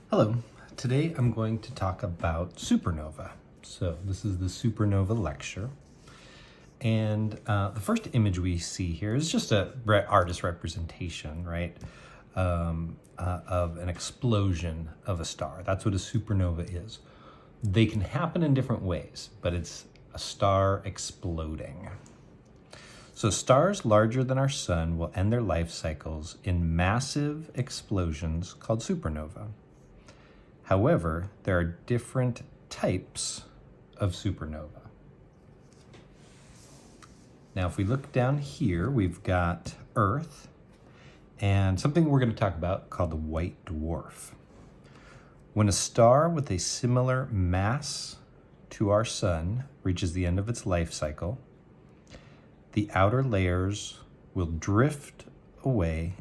Hello, today I'm going to talk about supernova. So this is the Supernova Lecture. And the first image we see here is just a artist representation, right, of an explosion of a star. That's what a supernova is. They can happen in different ways, but it's a star exploding. So stars larger than our sun will end their life cycles in massive explosions called supernova. However, there are different types of supernova. Now, if we look down here, we've got Earth and something we're going to talk about called the white dwarf. When a star with a similar mass to our sun reaches the end of its life cycle, the outer layers will drift away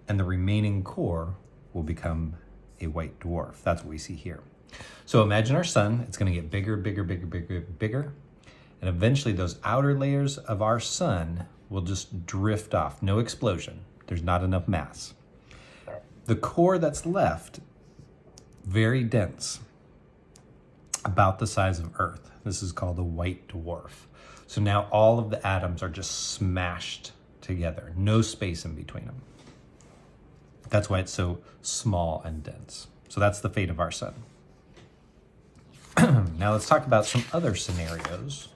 and the remaining core will become a white dwarf. That's what we see here. So imagine our sun, it's going to get bigger, bigger, bigger, bigger, bigger. And eventually those outer layers of our sun will just drift off. No explosion. There's not enough mass. The core that's left, very dense, about the size of Earth. This is called a white dwarf. So now all of the atoms are just smashed together. No space in between them. That's why it's so small and dense. So that's the fate of our sun. Now let's talk about some other scenarios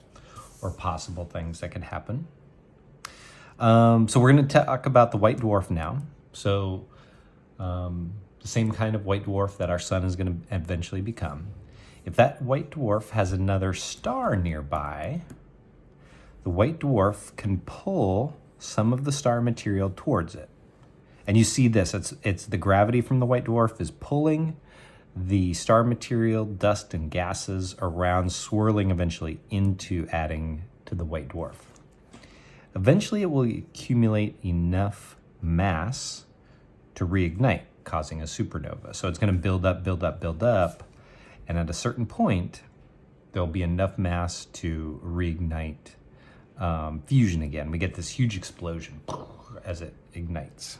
or possible things that could happen. So we're going to talk about the white dwarf now. So the same kind of white dwarf that our sun is going to eventually become. If that white dwarf has another star nearby, the white dwarf can pull some of the star material towards it. And you see this, it's the gravity from the white dwarf is pulling the star material, dust and gases around, swirling eventually into adding to the white dwarf. Eventually it will accumulate enough mass to reignite, causing a supernova. So it's going to build up, build up, build up. And at a certain point, there'll be enough mass to reignite fusion again. We get this huge explosion as it ignites.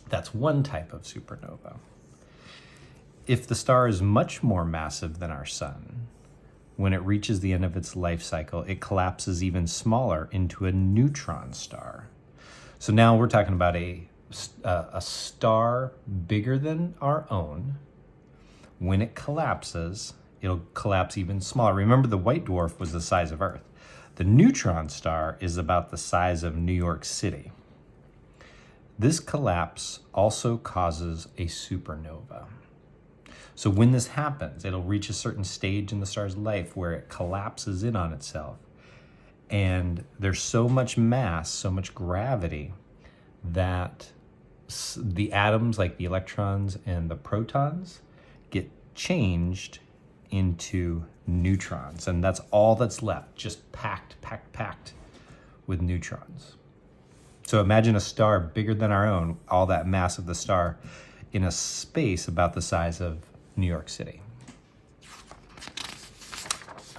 That's one type of supernova. If the star is much more massive than our sun, when it reaches the end of its life cycle, it collapses even smaller into a neutron star. So now we're talking about a star bigger than our own. When it collapses, it'll collapse even smaller. Remember, the white dwarf was the size of Earth. The neutron star is about the size of New York City. This collapse also causes a supernova. So when this happens, it'll reach a certain stage in the star's life where it collapses in on itself. And there's so much mass, so much gravity, that the atoms, like the electrons and the protons, get changed into neutrons. And that's all that's left, just packed with neutrons. So imagine a star bigger than our own, all that mass of the star in a space about the size of New York City.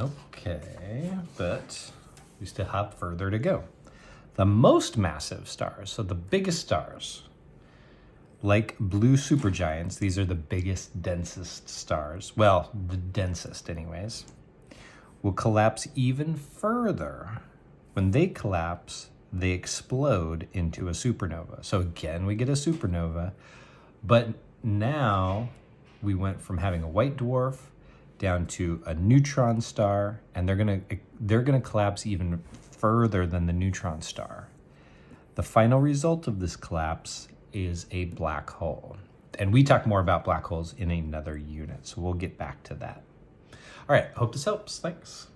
Okay, but we still have further to go. The most massive stars, so the biggest stars, like blue supergiants, these are the biggest, densest stars, well, the densest anyways, will collapse even further. When they collapse, they explode into a supernova. So again, we get a supernova, but now we went from having a white dwarf down to a neutron star, and they're gonna collapse even further than the neutron star. The final result of this collapse is a black hole. And we talk more about black holes in another unit, so we'll get back to that. All right, hope this helps. Thanks.